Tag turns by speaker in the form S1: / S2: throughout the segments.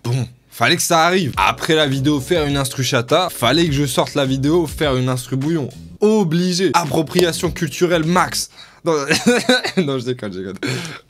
S1: bon, fallait que ça arrive. Après la vidéo faire une instru chata, fallait que je sorte la vidéo faire une instru bouillon. Obligé. Appropriation culturelle max. Non, non, je déconne.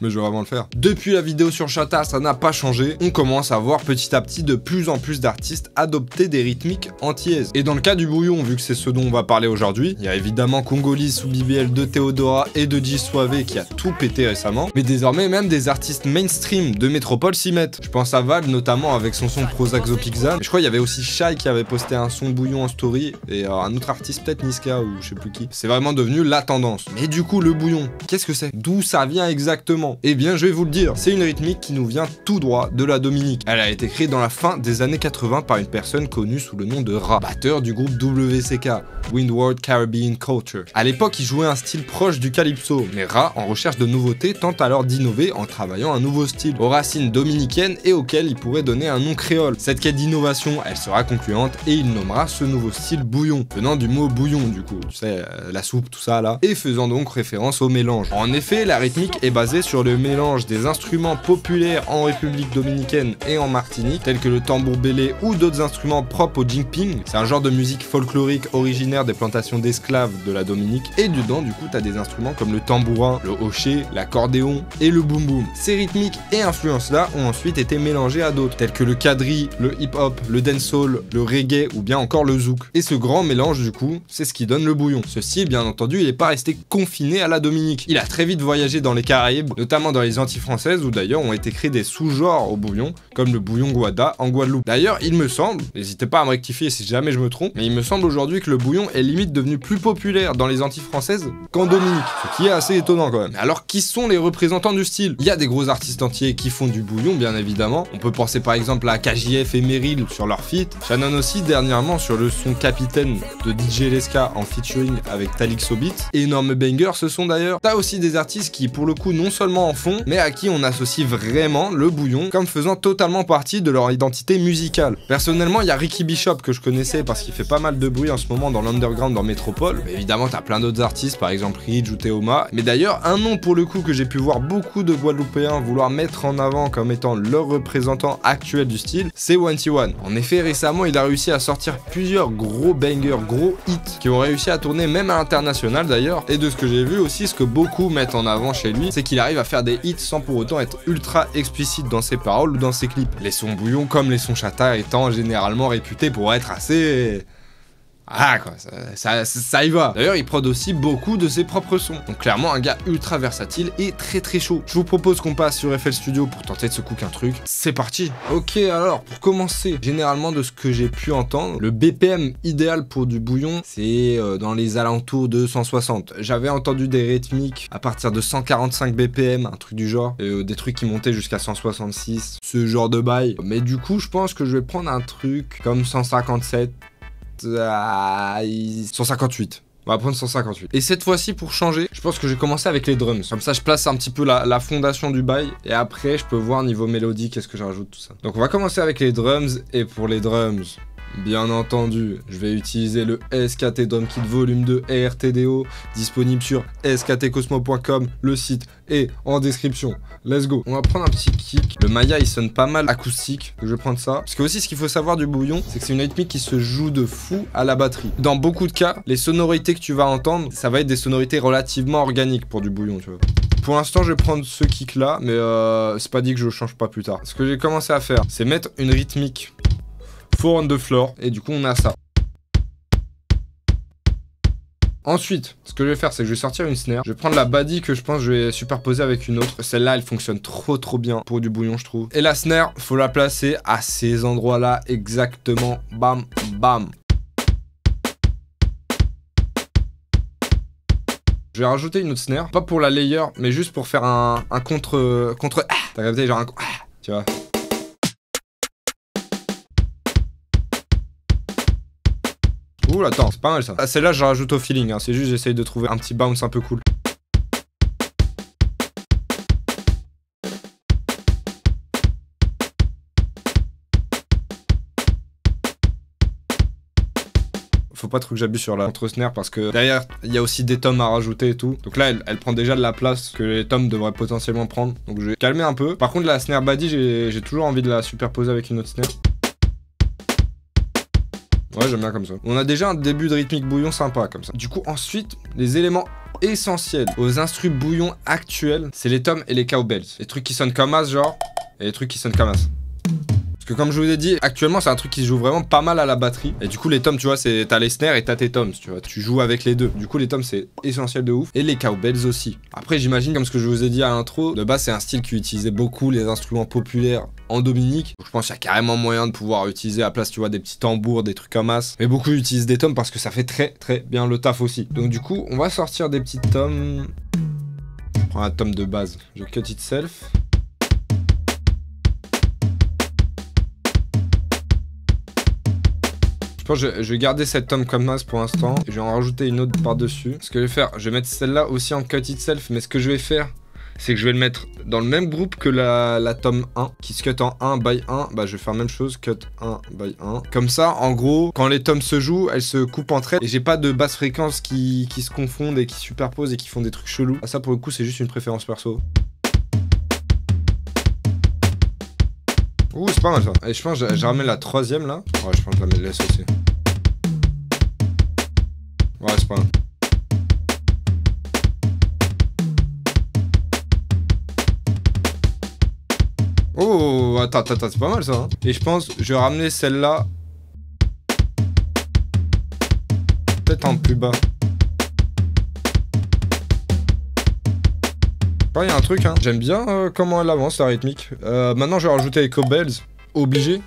S1: Mais je vais vraiment le faire. Depuis la vidéo sur Chata, ça n'a pas changé. On commence à voir petit à petit de plus en plus d'artistes adopter des rythmiques anti-aise. Et dans le cas du bouillon, vu que c'est ce dont on va parler aujourd'hui, il y a évidemment Congolese sous BBL de Théodora et de J-Suave qui a tout pété récemment. Mais désormais, même des artistes mainstream de métropole s'y mettent. Je pense à Val, notamment avec son son Prozaxopixan. Je crois qu'il y avait aussi Shai qui avait posté un son bouillon en story. Et un autre artiste, peut-être Niska ou je sais plus qui. C'est vraiment devenu la tendance. Mais du coup, le bouillon, qu'est-ce que c'est? D'où ça vient exactement? Eh bien, je vais vous le dire, c'est une rythmique qui nous vient tout droit de la Dominique. Elle a été créée dans la fin des années 80 par une personne connue sous le nom de Ra, batteur du groupe WCK, Windward Caribbean Culture. À l'époque, il jouait un style proche du calypso, mais Ra, en recherche de nouveautés, tente alors d'innover en travaillant un nouveau style, aux racines dominicaines et auquel il pourrait donner un nom créole. Cette quête d'innovation, elle sera concluante et il nommera ce nouveau style bouillon, venant du mot bouillon du coup, tu sais, la soupe, tout ça là, et faisant donc référence au mélange. En effet, la rythmique est basée sur le mélange des instruments populaires en République dominicaine et en Martinique, tels que le tambour bélé ou d'autres instruments propres au jingping. C'est un genre de musique folklorique originaire des plantations d'esclaves de la Dominique. Et dedans, du coup, t'as des instruments comme le tambourin, le hoché, l'accordéon et le boom boom. Ces rythmiques et influences-là ont ensuite été mélangées à d'autres, tels que le quadri, le hip-hop, le dancehall, le reggae ou bien encore le zouk. Et ce grand mélange, du coup, c'est ce qui donne le bouillon. Ceci, bien entendu, il n'est pas resté confiné à la Dominique. Il a très vite voyagé dans les Caraïbes, notamment dans les Antilles françaises, où d'ailleurs ont été créés des sous-genres au bouillon, comme le bouillon Guada en Guadeloupe. D'ailleurs, il me semble, n'hésitez pas à me rectifier si jamais je me trompe, mais il me semble aujourd'hui que le bouillon est limite devenu plus populaire dans les Antilles françaises qu'en Dominique, ce qui est assez étonnant quand même. Mais alors, qui sont les représentants du style? Il y a des gros artistes entiers qui font du bouillon, bien évidemment. On peut penser par exemple à KJF et Meryl sur leur feat, Shannon aussi dernièrement sur le son Capitaine de DJ Leska en featuring avec Talixo Beats. Énorme banger ce son d'ailleurs. T'as aussi des artistes qui pour le coup non seulement en font, mais à qui on associe vraiment le bouillon comme faisant totalement partie de leur identité musicale. Personnellement, il y a Ricky Bishop que je connaissais parce qu'il fait pas mal de bruit en ce moment dans l'underground dans Métropole. Mais évidemment, t'as plein d'autres artistes, par exemple Ridge ou Théoma. Mais d'ailleurs, un nom pour le coup que j'ai pu voir beaucoup de Guadeloupéens vouloir mettre en avant comme étant leur représentant actuel du style, c'est 1T1. En effet, récemment, il a réussi à sortir plusieurs gros bangers, gros hits qui ont réussi à tourner même à l'international d'ailleurs. Et de ce que j'ai vu aussi, ce que beaucoup mettent en avant chez lui, c'est qu'il arrive à faire des hits sans pour autant être ultra explicite dans ses paroles ou dans ses clips. Les sons bouillon comme les sons chata étant généralement réputés pour être assez... Ah quoi, ça y va. D'ailleurs, il prod aussi beaucoup de ses propres sons. Donc clairement, un gars ultra versatile et très chaud. Je vous propose qu'on passe sur FL Studio pour tenter de se cook un truc. C'est parti. Ok, alors, pour commencer, généralement de ce que j'ai pu entendre, le BPM idéal pour du bouillon, c'est dans les alentours de 160. J'avais entendu des rythmiques à partir de 145 BPM, un truc du genre, des trucs qui montaient jusqu'à 166, ce genre de bail. Mais du coup, je pense que je vais prendre un truc comme 157, 158. On va prendre 158. Et cette fois-ci, pour changer, je pense que je vais commencer avec les drums. Comme ça, je place un petit peu la fondation du bail. Et après, je peux voir niveau mélodie, qu'est-ce que je rajoute, tout ça. Donc, on va commencer avec les drums. Et pour les drums, bien entendu, je vais utiliser le SKT Drum Kit Volume 2 RTDO, disponible sur sktcosmo.com, le site est en description. Let's go. On va prendre un petit kick. Le Maya, il sonne pas mal acoustique. Je vais prendre ça. Parce que aussi, ce qu'il faut savoir du bouillon, c'est que c'est une rythmique qui se joue de fou à la batterie. Dans beaucoup de cas, les sonorités que tu vas entendre, ça va être des sonorités relativement organiques pour du bouillon, tu vois. Pour l'instant, je vais prendre ce kick là, mais c'est pas dit que je change pas plus tard. Ce que j'ai commencé à faire, c'est mettre une rythmique 4 on the floor, et du coup, on a ça. Ensuite, ce que je vais faire, c'est que je vais sortir une snare. Je vais prendre la body que je pense que je vais superposer avec une autre. Celle-là, elle fonctionne trop bien pour du bouillon, je trouve. Et la snare, faut la placer à ces endroits-là exactement. Bam, bam. Je vais rajouter une autre snare. Pas pour la layer, mais juste pour faire un contre... Ah, t'as capté, genre un... Ah, tu vois. Ouh, attends, c'est pas mal ça. Ah, celle-là, je rajoute au feeling, hein. C'est juste, j'essaye de trouver un petit bounce un peu cool. faut pas trop que j'abuse sur la contre-snare parce que derrière, il y a aussi des tomes à rajouter et tout. Donc là, elle prend déjà de la place que les tomes devraient potentiellement prendre. Donc je vais calmer un peu. Par contre, la snare body, j'ai toujours envie de la superposer avec une autre snare. Ouais, j'aime bien comme ça. On a déjà un début de rythmique bouillon sympa comme ça. Du coup, ensuite, les éléments essentiels aux instrus bouillon actuels, c'est les toms et les cowbells. Les trucs qui sonnent comme as, genre, et les trucs qui sonnent comme as. Parce que comme je vous ai dit, actuellement c'est un truc qui se joue vraiment pas mal à la batterie. Et du coup les toms, tu vois, t'as les snares et t'as tes toms, tu vois. Tu joues avec les deux. Du coup les toms c'est essentiel de ouf. Et les cowbells aussi. Après j'imagine, comme ce que je vous ai dit à l'intro, de base c'est un style qui utilisait beaucoup les instruments populaires en Dominique. Donc, je pense qu'il y a carrément moyen de pouvoir utiliser à la place, tu vois, des petits tambours, des trucs comme as. Mais beaucoup utilisent des toms parce que ça fait très bien le taf aussi. Donc du coup on va sortir des petites toms. Je prends un tom de base. Je cut itself. Je vais garder cette tome comme masse pour l'instant. Je vais en rajouter une autre par-dessus. Ce que je vais faire, je vais mettre celle-là aussi en cut itself. Mais ce que je vais faire, c'est que je vais le mettre dans le même groupe que la tome 1, qui se cut en 1 by 1. Bah, je vais faire la même chose, cut 1 by 1. Comme ça, en gros, quand les tomes se jouent, elles se coupent entre elles. Et j'ai pas de basses fréquences qui se confondent et qui superposent et qui font des trucs chelous. Ah, ça, pour le coup, c'est juste une préférence perso. Ouh, c'est pas mal ça. Et je pense que je ramène la troisième là. Ouais, je pense que je la laisse aussi. Ouais, c'est pas mal. Oh, attends, c'est pas mal ça. Hein. Et je pense que je vais ramener celle-là. Peut-être en plus bas. Il y a un truc, hein. J'aime bien comment elle avance la rythmique. Maintenant, je vais rajouter les cowbells. Obligé.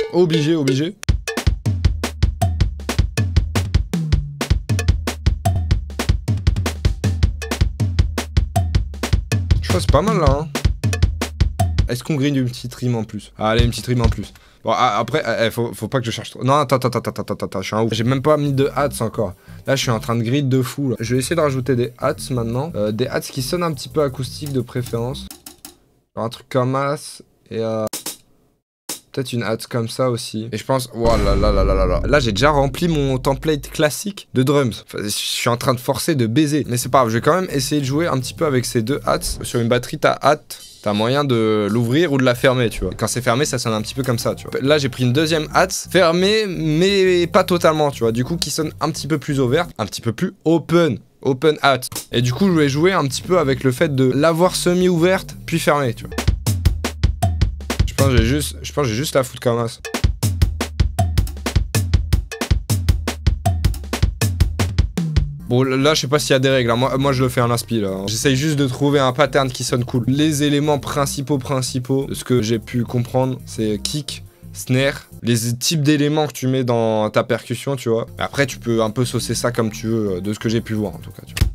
S1: Je crois que c'est pas mal là. Hein. Est-ce qu'on grille une petite rime en plus? Ah, allez, une petite rime en plus. Bon, après, faut pas que je cherche trop. Non, attends, je suis un ouf. J'ai même pas mis de hats encore. Là, je suis en train de griller de fou. Là. Je vais essayer de rajouter des hats maintenant. Des hats qui sonnent un petit peu acoustiques de préférence. Genre un truc comme as et peut-être une hat comme ça aussi. Et je pense, voilà, là j'ai déjà rempli mon template classique de drums. Enfin, je suis en train de forcer de baiser. Mais c'est pas grave, je vais quand même essayer de jouer un petit peu avec ces deux hats. Sur une batterie, t'as moyen de l'ouvrir ou de la fermer, tu vois. Quand c'est fermé, ça sonne un petit peu comme ça, tu vois. Là, j'ai pris une deuxième hat fermée, mais pas totalement, tu vois. Du coup, qui sonne un petit peu plus ouverte, un petit peu plus open hat. Et du coup, je vais jouer un petit peu avec le fait de l'avoir semi-ouverte, puis fermée, tu vois. Je pense que j'ai juste la foutre comme ça. Bon, là, je sais pas s'il y a des règles. Hein. Moi, je le fais en inspi, là. Hein. J'essaye juste de trouver un pattern qui sonne cool. Les éléments principaux de ce que j'ai pu comprendre, c'est kick, snare, les types d'éléments que tu mets dans ta percussion, tu vois. Après, tu peux un peu saucer ça comme tu veux, de ce que j'ai pu voir, en tout cas, tu vois.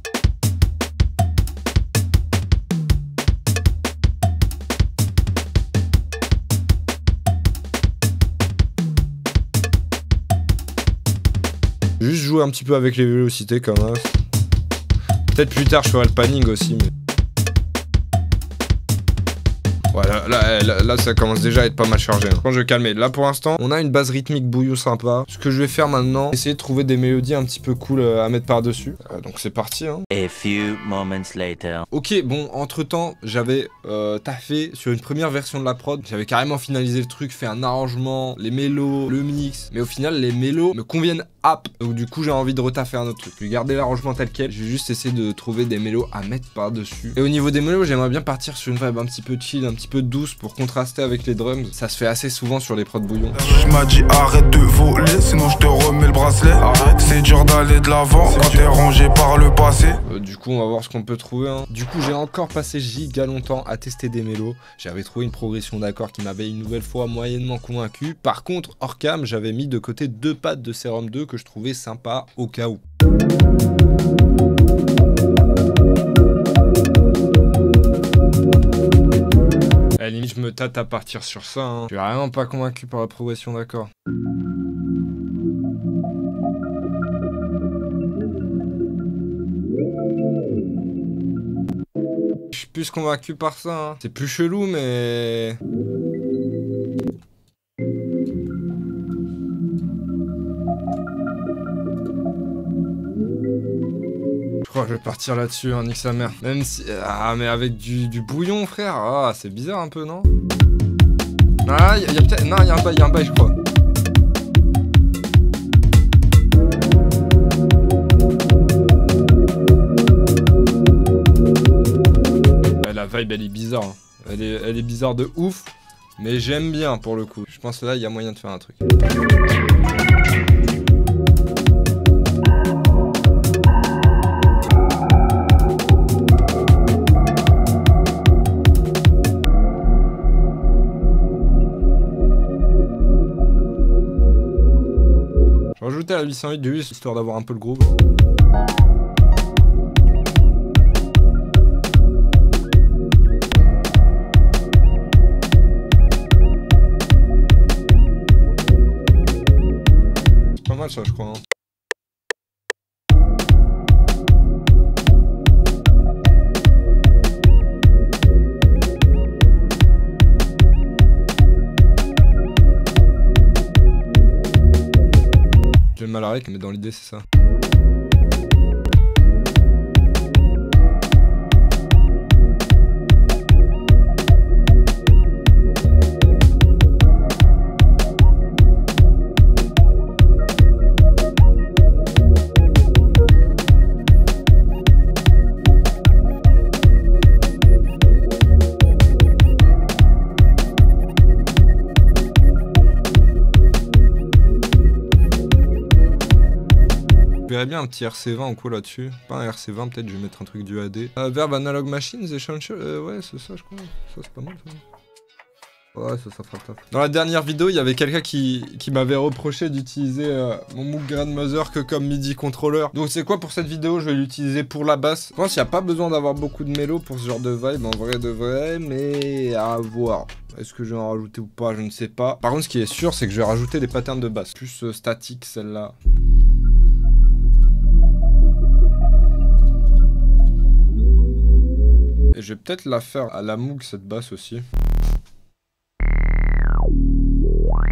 S1: Juste jouer un petit peu avec les vélocités comme ça. Peut-être plus tard je ferai le panning aussi mais... Ouais là ça commence déjà à être pas mal chargé. Hein. Quand je vais calmer. Là pour l'instant on a une base rythmique bouillon sympa. Ce que je vais faire maintenant, essayer de trouver des mélodies un petit peu cool à mettre par dessus. Donc c'est parti hein.
S2: A few moments later.
S1: Ok bon entre temps j'avais taffé sur une première version de la prod. J'avais carrément finalisé le truc, fait un arrangement, les mélos, le mix. Mais au final les mélos me conviennent up. Donc du coup j'ai envie de retaffer un autre truc. Je vais garder l'arrangement tel quel. Je vais juste essayer de trouver des mélos à mettre par dessus. Et au niveau des mélos j'aimerais bien partir sur une vibe un petit peu chill, un petit peu douce pour contraster avec les drums. Ça se fait assez souvent sur les prods bouillons.
S3: Je m'as dit arrête de voler, sinon je te remets le bracelet. C'est dur d'aller de l'avant quand t'es rongé par le passé.
S1: Du coup on va voir ce qu'on peut trouver hein. Du coup j'ai encore passé giga longtemps à tester des mélos. J'avais trouvé une progression d'accords qui m'avait une nouvelle fois moyennement convaincu. Par contre hors cam j'avais mis de côté 2 pattes de Serum 2 que je trouvais sympa au cas où. À la limite je me tâte à partir sur ça hein. Je suis vraiment pas convaincu par la progression d'accords. Je suis plus convaincu par ça hein. C'est plus chelou mais... crois que je vais partir là-dessus, hein, nique sa mère. Même si... Ah, mais avec du bouillon, frère. Ah, c'est bizarre un peu, non? Ah, y a peut-être... Non, y a un bail, je crois. La vibe, elle est bizarre. Hein. Elle est bizarre de ouf. Mais j'aime bien, pour le coup. Je pense que là, il y a moyen de faire un truc. Je vais rajouter la 808 du 8 histoire d'avoir un peu le groove. C'est pas mal ça, je crois. Hein. J'ai mal à rec, mais dans l'idée c'est ça. Je verrais bien un petit RC20 ou quoi là-dessus. Pas un RC20, peut-être je vais mettre un truc du AD. Verb Analog Machines, Essential. Ouais, c'est ça, je crois. Ça, c'est pas mal ça. Ouais, ça fera le taf. Dans la dernière vidéo, il y avait quelqu'un qui m'avait reproché d'utiliser mon Moog Grandmother que comme MIDI controller. Donc c'est quoi pour cette vidéo? Je vais l'utiliser pour la basse. Je pense qu'il n'y a pas besoin d'avoir beaucoup de mélo pour ce genre de vibe, en vrai de vrai, mais à voir. Est-ce que je vais en rajouter ou pas? Je ne sais pas. Par contre, ce qui est sûr, c'est que je vais rajouter des patterns de basse. Plus statique, celle-là. Et je vais peut-être la faire à la Moog, cette basse aussi. Ouais.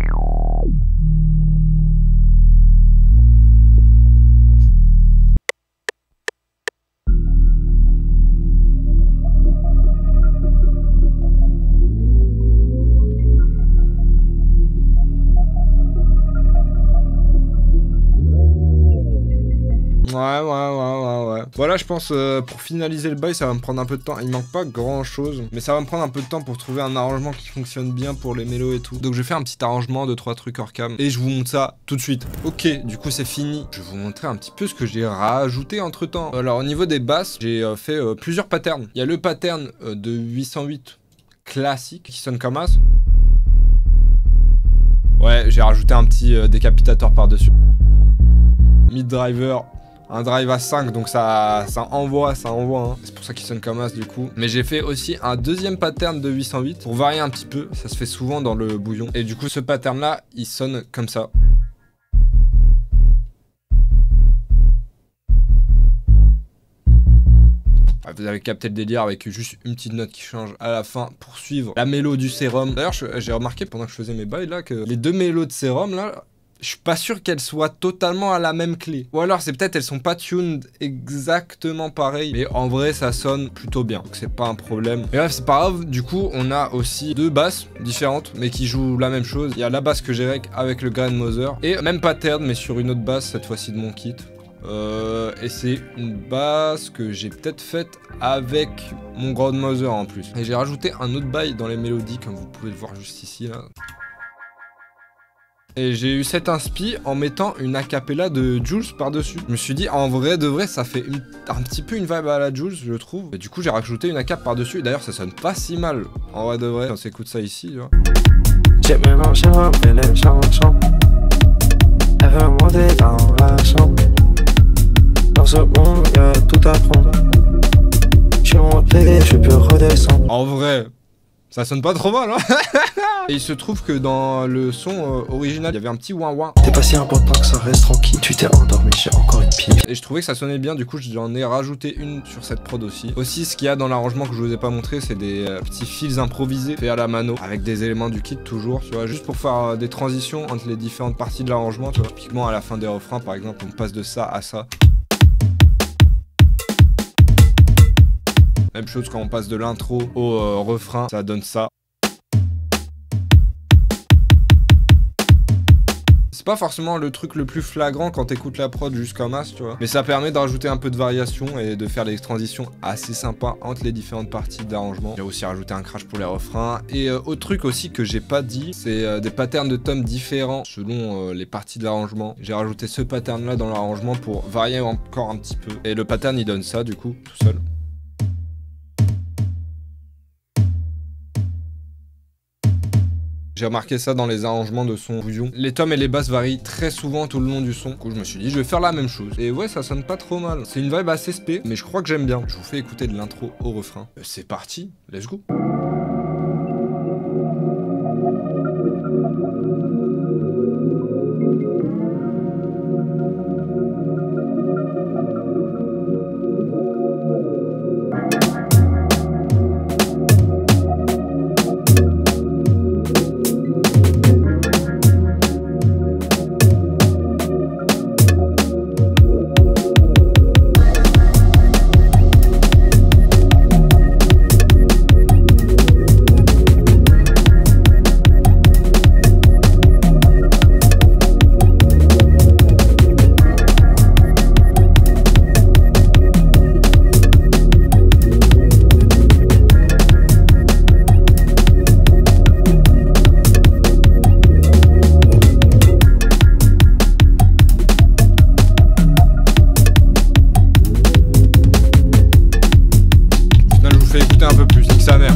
S1: Voilà, je pense pour finaliser le bail, ça va me prendre un peu de temps. Il manque pas grand chose, mais ça va me prendre un peu de temps pour trouver un arrangement qui fonctionne bien pour les mélos et tout. Donc je vais faire un petit arrangement de 3 trucs hors cam et je vous montre ça tout de suite. Ok, du coup c'est fini. Je vais vous montrer un petit peu ce que j'ai rajouté entre temps. Alors au niveau des basses, j'ai fait plusieurs patterns. Il y a le pattern de 808 classique qui sonne comme as. Ouais, j'ai rajouté un petit décapitateur par-dessus. Mid driver. Un drive à 5, donc ça envoie, hein. C'est pour ça qu'il sonne comme as du coup. Mais j'ai fait aussi un deuxième pattern de 808 pour varier un petit peu. Ça se fait souvent dans le bouillon. Et du coup, ce pattern là, il sonne comme ça. Vous avez capté le délire avec juste une petite note qui change à la fin pour suivre la mélo du sérum. D'ailleurs, j'ai remarqué pendant que je faisais mes bails là que les deux mélos de sérum là, je suis pas sûr qu'elles soient totalement à la même clé. Ou alors c'est peut-être elles sont pas tuned exactement pareil. Mais en vrai ça sonne plutôt bien. Donc c'est pas un problème. Mais bref c'est pas grave. Du coup on a aussi deux basses différentes mais qui jouent la même chose. Il y a la basse que j'ai avec le Grandmother. Et même pattern mais sur une autre basse cette fois-ci de mon kit. Et c'est une basse que j'ai peut-être faite avec mon Grandmother en plus. Et j'ai rajouté un autre bail dans les mélodies comme vous pouvez le voir juste ici là. Et j'ai eu cette inspi en mettant une acapella de Jules par-dessus. Je me suis dit, en vrai de vrai, ça fait un petit peu une vibe à la Jules, je trouve. Et du coup, j'ai rajouté une acap par-dessus. Et d'ailleurs, ça sonne pas si mal, en vrai de vrai. On s'écoute ça ici, tu vois.
S4: J'ai mélangé les chansons. Elle veut monter dans la chambre. Dans ce monde, y'a tout à prendre. Je suis monté, je peux redescendre.
S1: En vrai, ça sonne pas trop mal, hein. Et il se trouve que dans le son original, il y avait un petit ouin-ouin.
S4: T'es pas si important que ça reste tranquille. Tu t'es endormi, j'ai encore une pipe.
S1: Et je trouvais que ça sonnait bien, du coup j'en ai rajouté une sur cette prod aussi. Aussi, ce qu'il y a dans l'arrangement que je vous ai pas montré, c'est des petits fils improvisés faits à la mano, avec des éléments du kit toujours, tu vois, juste pour faire des transitions entre les différentes parties de l'arrangement, tu vois. Typiquement à la fin des refrains, par exemple, on passe de ça à ça. Même chose quand on passe de l'intro au refrain, ça donne ça. C'est pas forcément le truc le plus flagrant quand t'écoutes la prod jusqu'en masse, tu vois. Mais ça permet de rajouter un peu de variation et de faire des transitions assez sympas entre les différentes parties d'arrangement. J'ai aussi rajouté un crash pour les refrains. Et autre truc aussi que j'ai pas dit, c'est des patterns de tomes différents selon les parties de l'arrangement. J'ai rajouté ce pattern là dans l'arrangement pour varier encore un petit peu. Et le pattern il donne ça du coup, tout seul. J'ai remarqué ça dans les arrangements de son bouillon. Les tomes et les basses varient très souvent tout le long du son. Du coup, je me suis dit, je vais faire la même chose. Et ouais, ça sonne pas trop mal. C'est une vibe assez spé, mais je crois que j'aime bien. Je vous fais écouter de l'intro au refrain. C'est parti, let's go. Un peu plus, nique sa mère.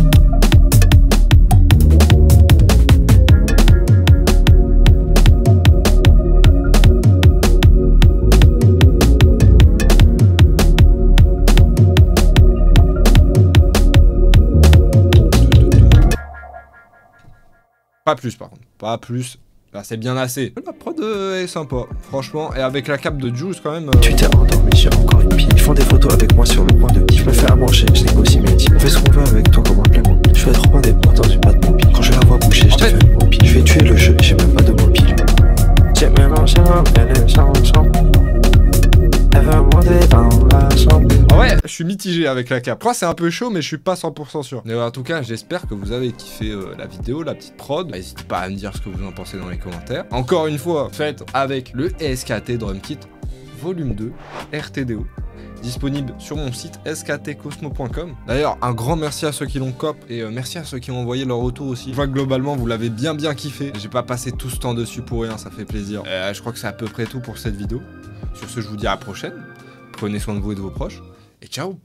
S1: Pas plus par contre, pas plus. Là c'est bien assez. La prod est sympa, franchement. Et avec la cape de Juice quand même.
S4: Tu t'es endormi sur encore une pile. Ils font des photos avec moi sur le point de pile. Je me fais à manger, je négocie mes deals. On fait ce qu'on veut avec toi comme un Playmobil. Je vais être indépendant du pas de mobile. Quand je la vois bouger, je te fais le mobile. Je vais tuer le jeu, j'ai même pas de mobile. J'ai mélangé les chansons. Elle veut monter dans la chambre.
S1: En vrai, je suis mitigé avec la cape. Je crois que c'est un peu chaud, mais je suis pas 100% sûr. Mais en tout cas, j'espère que vous avez kiffé la vidéo, la petite prod. N'hésitez pas à me dire ce que vous en pensez dans les commentaires. Encore une fois, faites avec le SKT Drum Kit Volume 2 RTDO. Disponible sur mon site sktcosmo.com. D'ailleurs, un grand merci à ceux qui l'ont cop et merci à ceux qui ont envoyé leur retour aussi. Je vois que globalement, vous l'avez bien kiffé. J'ai pas passé tout ce temps dessus pour rien, ça fait plaisir. Je crois que c'est à peu près tout pour cette vidéo. Sur ce, je vous dis à la prochaine. Prenez soin de vous et de vos proches. Et ciao!